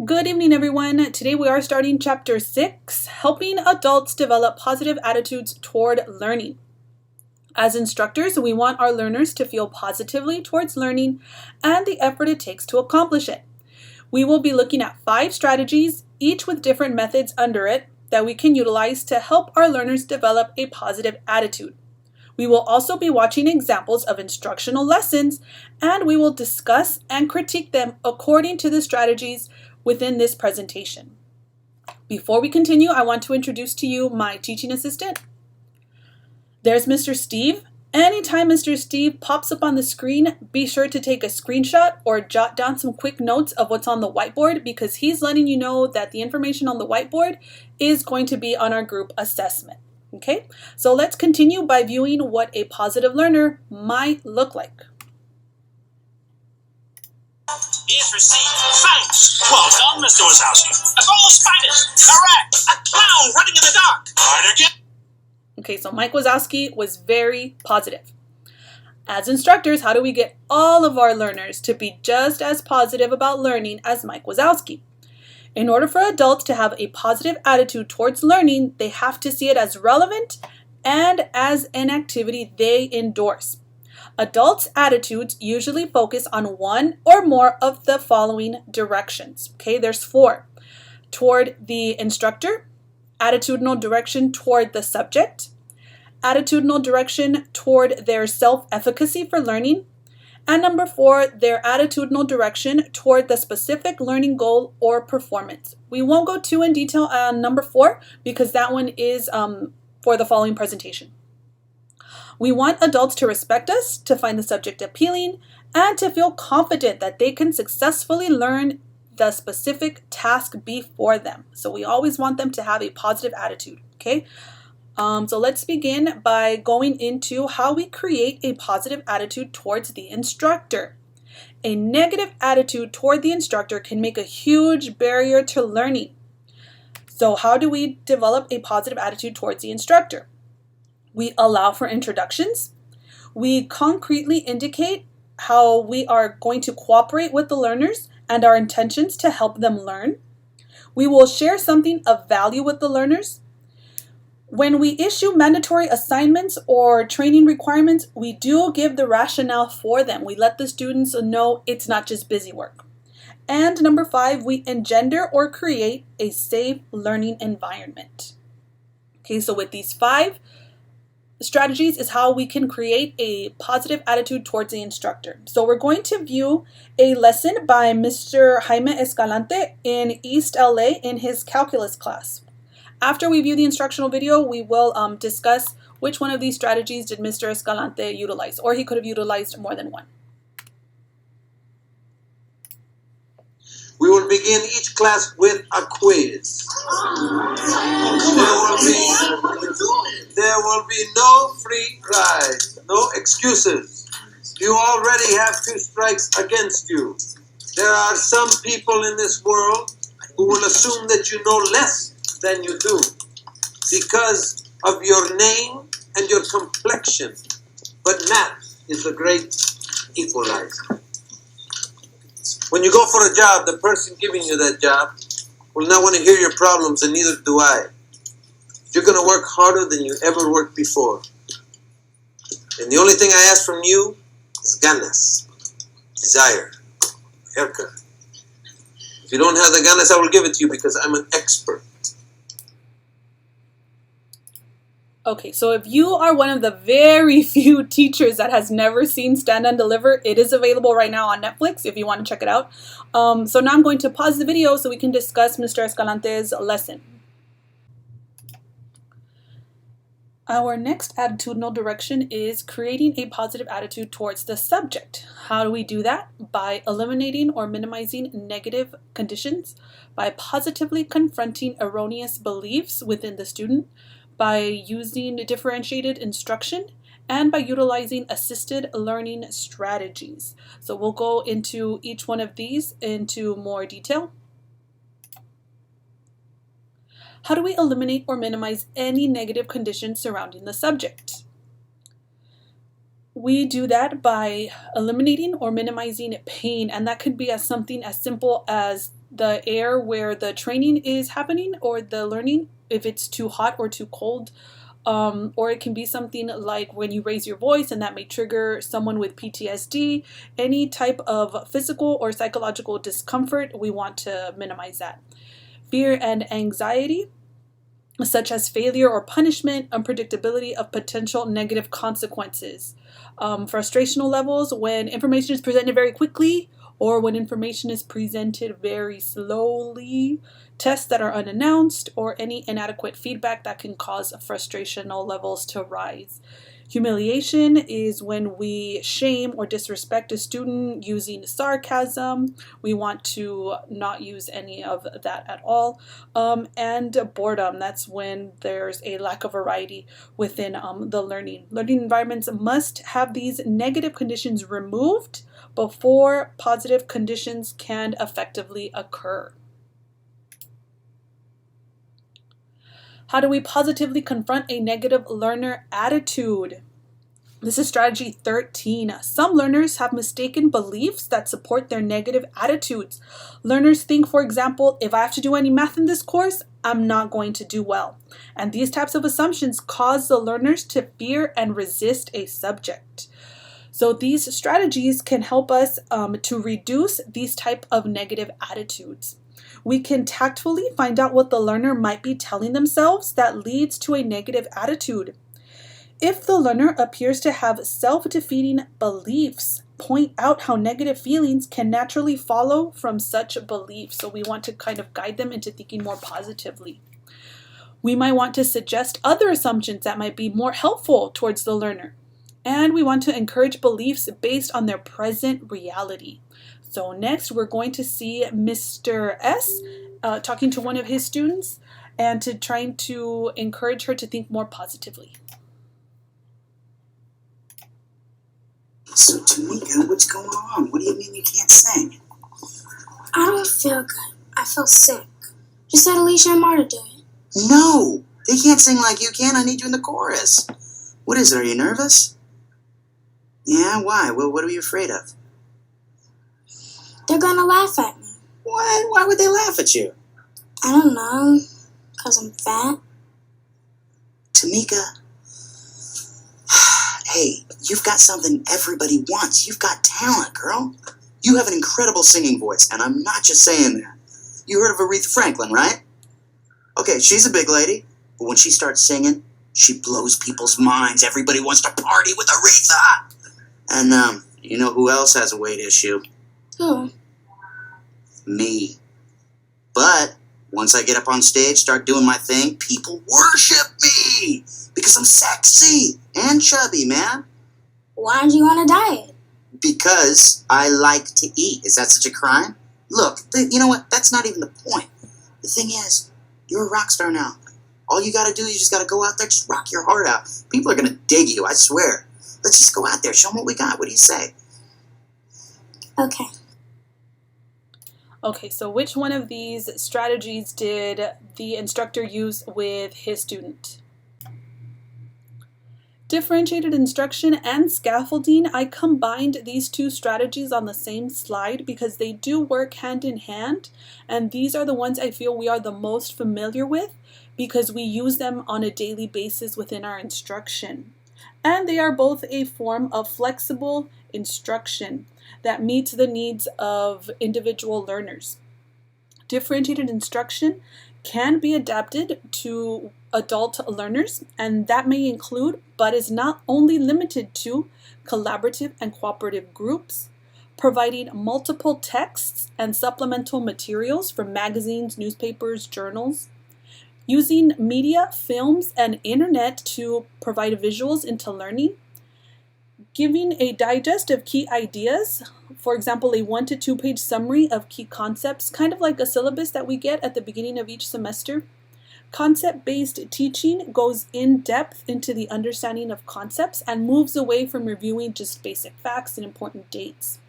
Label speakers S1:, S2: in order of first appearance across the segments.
S1: Good evening, everyone. Today we are starting Chapter 6, Helping Adults Develop Positive Attitudes Toward Learning. As instructors, we want our learners to feel positively towards learning and the effort it takes to accomplish it. We will be looking at 5 strategies, each with different methods under it, that we can utilize to help our learners develop a positive attitude. We will also be watching examples of instructional lessons, and we will discuss and critique them according to the strategies within this presentation. Before we continue, I want to introduce to you my teaching assistant. There's Mr. Steve. Anytime Mr. Steve pops up on the screen, be sure to take a screenshot or jot down some quick notes of what's on the whiteboard because he's letting you know that the information on the whiteboard is going to be on our group assessment. Okay, so let's continue by viewing what a positive learner might look like.
S2: Is received. Thanks. Well done, Mr. Wazowski. A ball of spiders. Correct. A clown running in the dark. Right again.
S1: Okay, so Mike Wazowski was very positive. As instructors, how do we get all of our learners to be just as positive about learning as Mike Wazowski? In order for adults to have a positive attitude towards learning, they have to see it as relevant and as an activity they endorse. Adults' attitudes usually focus on one or more of the following directions. Okay, there's 4. Toward the instructor, attitudinal direction toward the subject, attitudinal direction toward their self-efficacy for learning, and number 4, their attitudinal direction toward the specific learning goal or performance. We won't go too in detail on number 4 because that one is for the following presentation. We want adults to respect us, to find the subject appealing, and to feel confident that they can successfully learn the specific task before them. So we always want them to have a positive attitude, okay? So let's begin by going into how we create a positive attitude towards the instructor. A negative attitude toward the instructor can make a huge barrier to learning. So how do we develop a positive attitude towards the instructor? We allow for introductions. We concretely indicate how we are going to cooperate with the learners and our intentions to help them learn. We will share something of value with the learners. When we issue mandatory assignments or training requirements, we do give the rationale for them. We let the students know it's not just busy work. And number 5, we engender or create a safe learning environment. Okay, so with these 5 strategies is how we can create a positive attitude towards the instructor. So we're going to view a lesson by Mr. Jaime Escalante in East LA in his calculus class. After we view the instructional video, we will discuss which one of these strategies did Mr. Escalante utilize, or he could have utilized more than one.
S3: We will begin each class with a quiz. There will be no free rides, no excuses. You already have 2 strikes against you. There are some people in this world who will assume that you know less than you do because of your name and your complexion. But math is the great equalizer. When you go for a job, the person giving you that job will not want to hear your problems, and neither do I. You're going to work harder than you ever worked before. And the only thing I ask from you is ganas, desire, haircut. If you don't have the ganas, I will give it to you because I'm an expert.
S1: Okay, so if you are one of the very few teachers that has never seen Stand and Deliver, it is available right now on Netflix if you want to check it out. So now I'm going to pause the video so we can discuss Mr. Escalante's lesson. Our next attitudinal direction is creating a positive attitude towards the subject. How do we do that? By eliminating or minimizing negative conditions, by positively confronting erroneous beliefs within the student, by using differentiated instruction, and by utilizing assisted learning strategies. So we'll go into each one of these into more detail. How do we eliminate or minimize any negative conditions surrounding the subject? We do that by eliminating or minimizing pain, and that could be as something as simple as the air where the training is happening or the learning, if it's too hot or too cold. Or it can be something like when you raise your voice and that may trigger someone with PTSD. Any type of physical or psychological discomfort, we want to minimize that. Fear and anxiety, such as failure or punishment, unpredictability of potential negative consequences. Frustrational levels, when information is presented very quickly or when information is presented very slowly. Tests that are unannounced, or any inadequate feedback that can cause frustrational levels to rise. Humiliation is when we shame or disrespect a student using sarcasm. We want to not use any of that at all. And boredom, that's when there's a lack of variety within the learning. Learning environments must have these negative conditions removed before positive conditions can effectively occur. How do we positively confront a negative learner attitude? This is strategy 13. Some learners have mistaken beliefs that support their negative attitudes. Learners think, for example, if I have to do any math in this course, I'm not going to do well. And these types of assumptions cause the learners to fear and resist a subject. So these strategies can help us to reduce these type of negative attitudes. We can tactfully find out what the learner might be telling themselves that leads to a negative attitude. If the learner appears to have self-defeating beliefs, point out how negative feelings can naturally follow from such beliefs. So we want to kind of guide them into thinking more positively. We might want to suggest other assumptions that might be more helpful towards the learner. And we want to encourage beliefs based on their present reality. So next, we're going to see Mr. S talking to one of his students and trying to encourage her to think more positively.
S4: So, Tamika, what's going on? What do you mean you can't sing?
S5: I don't feel good. I feel sick. Just let Alicia and Marta do it.
S4: No! They can't sing like you can. I need you in the chorus. What is it? Are you nervous? Yeah, why? Well, what are you afraid of?
S5: They're gonna laugh at me.
S4: What? Why would they laugh at you?
S5: I don't know. 'Cause I'm fat.
S4: Tamika, hey, you've got something everybody wants. You've got talent, girl. You have an incredible singing voice, and I'm not just saying that. You heard of Aretha Franklin, right? Okay, she's a big lady, but when she starts singing, she blows people's minds. Everybody wants to party with Aretha. And, you know who else has a weight issue?
S5: Who?
S4: Me. But once I get up on stage, start doing my thing, people worship me because I'm sexy and chubby, man.
S5: Why aren't you on a diet?
S4: Because I like to eat. Is that such a crime? Look, you know what? That's not even the point. The thing is, you're a rock star now. All you gotta do is you just gotta go out there, just rock your heart out. People are gonna dig you, I swear. Let's just go out there, show them what we got. What do you say?
S5: Okay.
S1: Okay, so which one of these strategies did the instructor use with his student? Differentiated instruction and scaffolding, I combined these two strategies on the same slide because they do work hand in hand, and these are the ones I feel we are the most familiar with because we use them on a daily basis within our instruction. And they are both a form of flexible instruction that meets the needs of individual learners. Differentiated instruction can be adapted to adult learners, and that may include, but is not only limited to, collaborative and cooperative groups, providing multiple texts and supplemental materials from magazines, newspapers, journals, using media, films, and internet to provide visuals into learning, giving a digest of key ideas, for example, a 1 to 2 page summary of key concepts, kind of like a syllabus that we get at the beginning of each semester. Concept-based teaching goes in depth into the understanding of concepts and moves away from reviewing just basic facts and important dates.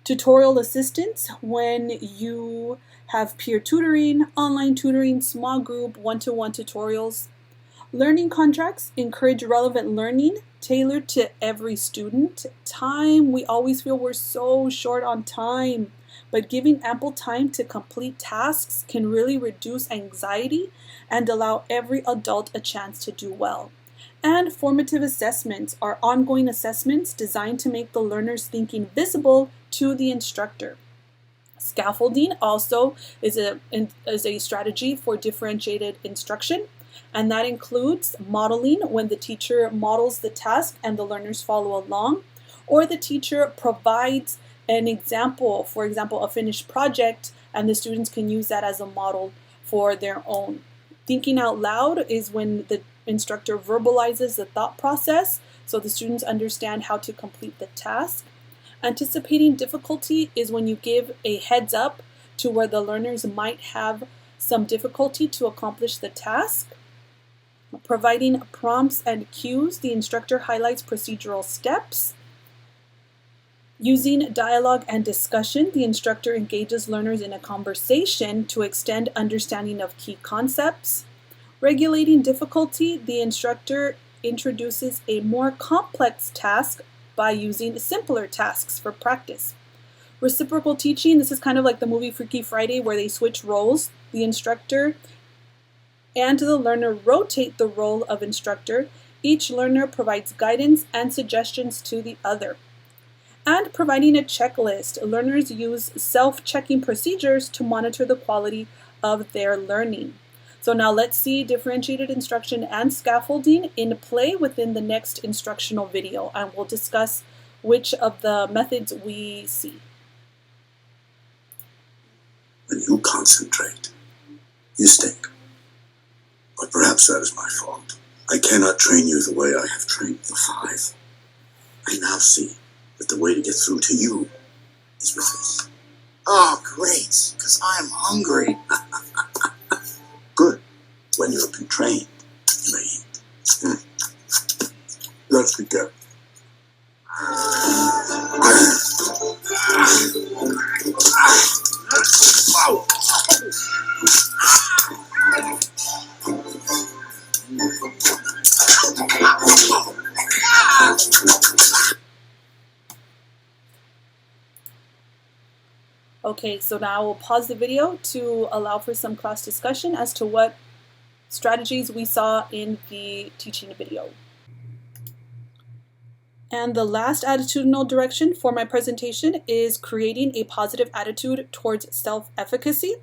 S1: Tutorial assistance, when you have peer tutoring, online tutoring, small group, one-to-one tutorials. Learning contracts encourage relevant learning tailored to every student. Time, we always feel we're so short on time. but giving ample time to complete tasks can really reduce anxiety and allow every adult a chance to do well. And formative assessments are ongoing assessments designed to make the learner's thinking visible to the instructor. Scaffolding also is a strategy for differentiated instruction, and that includes modeling, when the teacher models the task and the learners follow along, or the teacher provides an example, for example, a finished project, and the students can use that as a model for their own. Thinking out loud is when the instructor verbalizes the thought process so the students understand how to complete the task. Anticipating difficulty is when you give a heads up to where the learners might have some difficulty to accomplish the task. Providing prompts and cues, the instructor highlights procedural steps. Using dialogue and discussion, the instructor engages learners in a conversation to extend understanding of key concepts. Regulating difficulty, the instructor introduces a more complex task by using simpler tasks for practice. Reciprocal teaching, this is kind of like the movie Freaky Friday where they switch roles. The instructor and the learner rotate the role of instructor. Each learner provides guidance and suggestions to the other. And providing a checklist, learners use self-checking procedures to monitor the quality of their learning. So now let's see differentiated instruction and scaffolding in play within the next instructional video, and we'll discuss which of the methods we see.
S6: When you concentrate, you stink. But perhaps that is my fault. I cannot train you the way I have trained the five. I now see that the way to get through to you is with this.
S4: Oh, great, because I'm hungry.
S6: Good. When you have been trained, you may eat. Let's begin.
S1: Okay, so now we'll pause the video to allow for some cross discussion as to what strategies we saw in the teaching video. And the last attitudinal direction for my presentation is creating a positive attitude towards self-efficacy.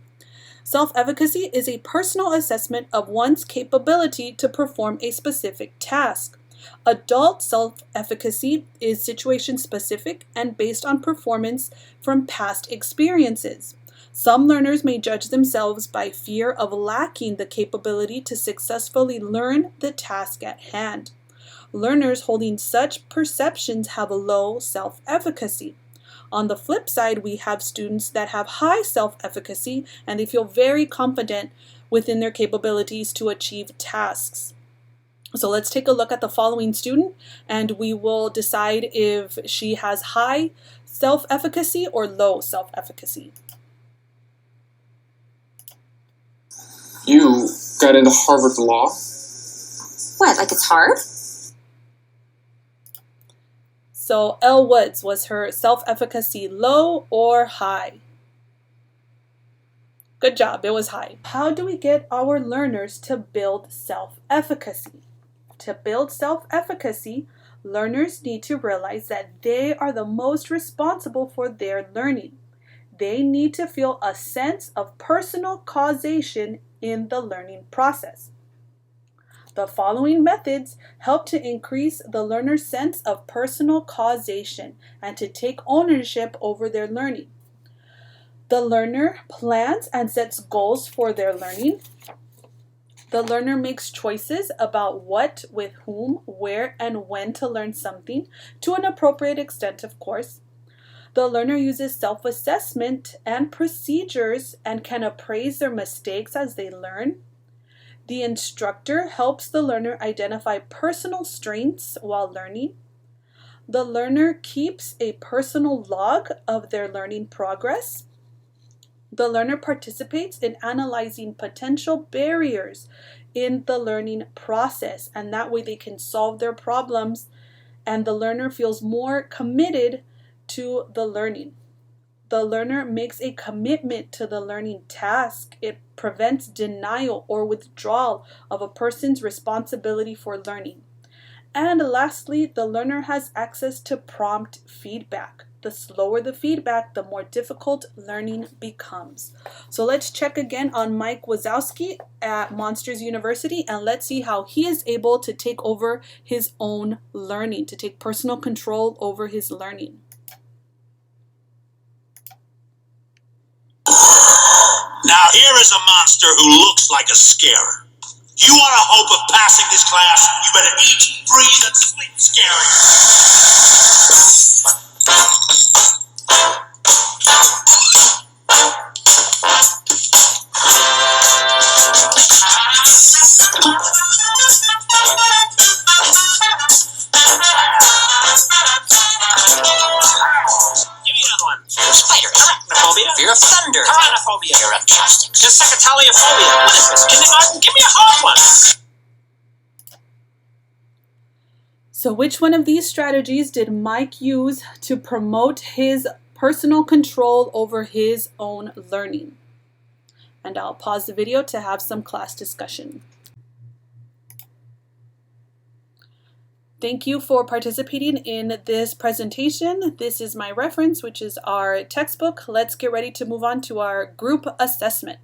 S1: Self-efficacy is a personal assessment of one's capability to perform a specific task. Adult self-efficacy is situation-specific and based on performance from past experiences. Some learners may judge themselves by fear of lacking the capability to successfully learn the task at hand. Learners holding such perceptions have a low self-efficacy. On the flip side, we have students that have high self-efficacy and they feel very confident within their capabilities to achieve tasks. So let's take a look at the following student and we will decide if she has high self-efficacy or low self-efficacy.
S7: You got into Harvard Law?
S8: What, like it's hard?
S1: So Elle Woods, was her self-efficacy low or high? Good job, it was high. How do we get our learners to build self-efficacy? To build self-efficacy, learners need to realize that they are the most responsible for their learning. They need to feel a sense of personal causation in the learning process. The following methods help to increase the learner's sense of personal causation and to take ownership over their learning. The learner plans and sets goals for their learning. The learner makes choices about what, with whom, where, and when to learn something, to an appropriate extent, of course. The learner uses self-assessment and procedures and can appraise their mistakes as they learn. The instructor helps the learner identify personal strengths while learning. The learner keeps a personal log of their learning progress. The learner participates in analyzing potential barriers in the learning process, and that way they can solve their problems and the learner feels more committed to the learning. the learner makes a commitment to the learning task. It prevents denial or withdrawal of a person's responsibility for learning. And lastly, the learner has access to prompt feedback. The slower the feedback, the more difficult learning becomes. So let's check again on Mike Wazowski at Monsters University, and let's see how he is able to take over his own learning, to take personal control over his learning.
S2: Now here is a monster who looks like a scarer. You want a hope of passing this class, you better eat, breathe, and sleep scary. Give me another one. Spider, arachnophobia. Fear of thunder. Tyrannophobia. Fear of chopsticks. Secretalliophobia. What is this, kindergarten? Give me a hard one.
S1: So which one of these strategies did Mike use to promote his personal control over his own learning? And I'll pause the video to have some class discussion. Thank you for participating in this presentation. This is my reference, which is our textbook. Let's get ready to move on to our group assessment.